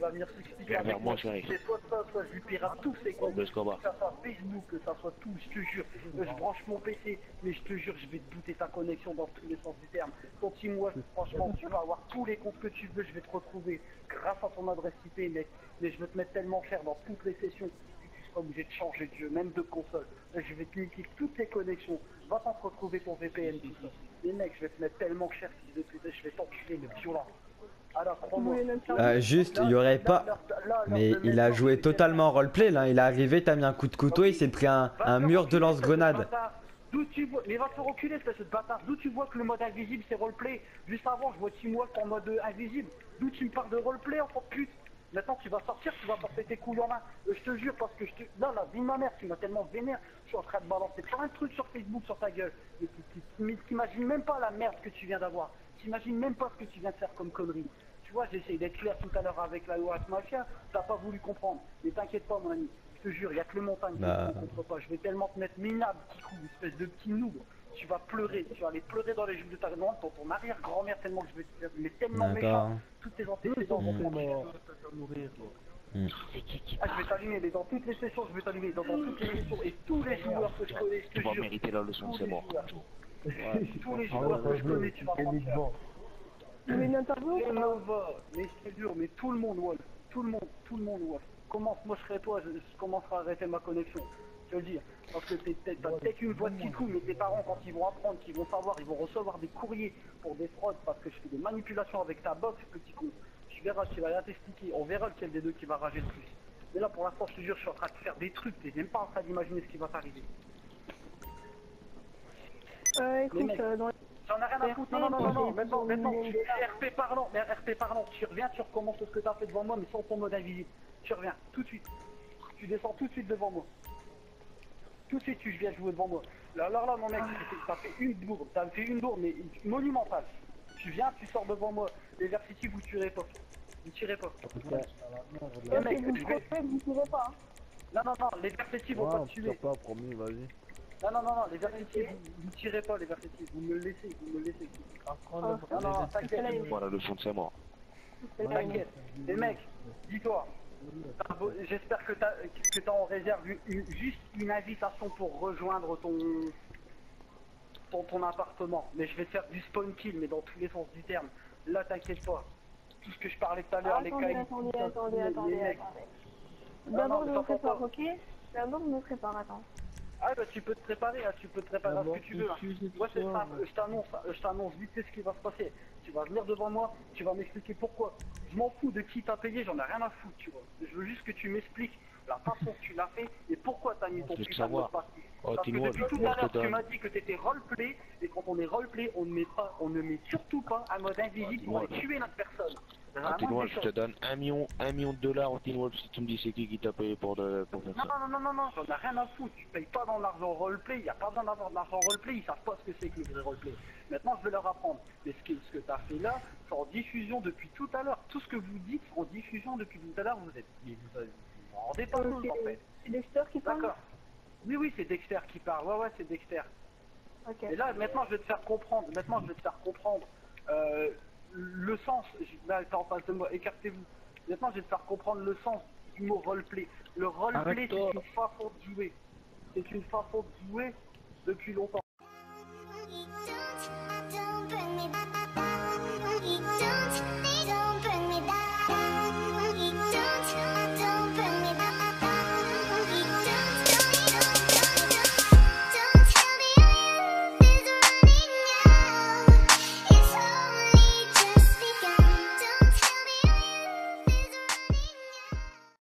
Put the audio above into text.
va venir s'expliquer Vers avec moi, moi. chérie. C'est soit ça, soit je lui pirate tous ses comptes. Bob Escobar. Que ça soit Facebook, que ça soit tout, je te jure. Je branche mon PC, mais je te jure, je vais te booter ta connexion dans tous les sens du terme. Ton teamwork, franchement, tu vas avoir tous les comptes que tu veux, je vais te retrouver grâce à ton adresse IP, mec. Mais je vais te mettre tellement cher dans toutes les sessions que tu seras obligé de changer de jeu, même de console. Je vais te niquer toutes tes connexions. Va t'en te retrouver ton VPN, tout ça. Mais mec, je vais te mettre tellement cher, fils de pute, je vais t'enculer, le violent. Alors, crois-moi. Juste, il y aurait pas. Mais il a joué totalement roleplay là. Il est arrivé, t'as mis un coup de couteau, il s'est pris un mur de lance-grenade. D'où tu vois, mais va te faire reculer, espèce de bâtard. D'où tu vois que le mode invisible c'est roleplay. Juste avant, je vois Teamwork en mode invisible. D'où tu me parles de roleplay, enfant de pute. Maintenant, tu vas sortir, tu vas porter tes couilles en main. Je te jure, parce que je te. Là, la vie de ma mère, tu m'as tellement vénère. Je suis en train de balancer plein de trucs sur Facebook sur ta gueule. Mais t'imagines même pas la merde que tu viens d'avoir. T'imagines même pas ce que tu viens de faire comme connerie. Tu vois, j'ai essayé d'être clair tout à l'heure avec la loi Mafia. T'as pas voulu comprendre. Mais t'inquiète pas, mon ami. Je te jure, il y a que le montagne qui ne comprend pas. Je vais tellement te mettre minable, petit coup, espèce de petit noob. Tu vas pleurer, tu vas aller pleurer dans les joues de ta grand dans ton arrière-grand-mère tellement que je vais te faire, mais tellement méchant. Toutes tes antécédents vont mourir. Ah, je vais t'allumer, mais dans toutes les sessions, je vais t'allumer, dans toutes les sessions, et tous les joueurs que je connais, je te Tu vas jure. mériter la leçon, c'est mort. Tous les joueurs que je connais, tu vas prendre cher. Mais une interview Et Nova, mais je te jure, mais tout le monde, Wolf. Tout le monde, Wolf. Commence, moi je serai toi, je commencerai à arrêter ma connexion. Je te le dis. Parce que t'as peut-être une voix de petit coup, mais tes parents, quand ils vont apprendre, qu'ils vont savoir, ils vont recevoir des courriers pour des fraudes parce que je fais des manipulations avec ta box, petit coup. Tu verras, tu vas rien t'expliquer. On verra lequel des deux qui va rager le plus. Mais là, pour l'instant, je te jure, je suis en train de faire des trucs, t'es même pas en train d'imaginer ce qui va t'arriver. Écoute, dans J'en ai rien à foutre, non, maintenant, RP parlant, tu reviens, tu recommences ce que t'as fait devant moi, mais sans ton mode invisible. Tu reviens, tout de suite. Tu descends tout de suite devant moi. Tout de suite, tu viens jouer devant moi. Alors là, mon mec, t'as fait une bourde, mais monumentale. Tu viens, tu sors devant moi. Les Versity, vous tirez pas. Vous tirez pas. Les mecs, vous tirez pas. Non, les Versity vont pas te tuer. pas, promis, vas-y. Non, les Versity, vous tirez pas les Versity, vous me le laissez. Non, t'inquiète. Voilà, la leçon, c'est mort. T'inquiète. Les mecs, dis-toi, j'espère que t'as en réserve juste une invitation pour rejoindre ton appartement. Mais je vais te faire du spawn kill, mais dans tous les sens du terme. Là, t'inquiète pas. Tout ce que je parlais tout à l'heure, les cailles. Attendez. D'abord, je me prépare, ok? D'abord, je me prépare, attends. Ah bah tu peux te préparer, à ce que tu veux. Moi c'est simple, je t'annonce vite ce qui va se passer. Tu vas venir devant moi, tu vas m'expliquer pourquoi. Je m'en fous de qui t'a payé, j'en ai rien à foutre, tu vois. Je veux juste que tu m'expliques la façon que tu l'as fait et pourquoi t'as mis ton putain de mot de passe. Parce que depuis tout à l'heure tu m'as dit que t'étais roleplay et quand on est roleplay on ne met surtout pas un mode invisible pour tuer notre personne. Antinwolf, je te donne 1 million de dollars, Antinwolf, si tu me dis c'est qui t'a payé pour faire ça. Non, j'en ai rien à foutre, tu payes pas dans l'argent roleplay, il n'y a pas besoin d'avoir de l'argent roleplay, ils savent pas ce que c'est que le vrai roleplay. Maintenant je vais leur apprendre, mais ce que tu as fait là, c'est en diffusion depuis tout à l'heure, tout ce que vous dites en diffusion depuis tout à l'heure, vous vous rendez pas compte en fait. C'est Dexter qui parle? D'accord. Oui, c'est Dexter qui parle, ouais, c'est Dexter. Ok. Et là, maintenant je vais te faire comprendre, le sens, là t'es en face de moi, écartez-vous. Maintenant je vais te faire comprendre le sens du mot roleplay. Le roleplay c'est une façon de jouer. C'est une façon de jouer depuis longtemps.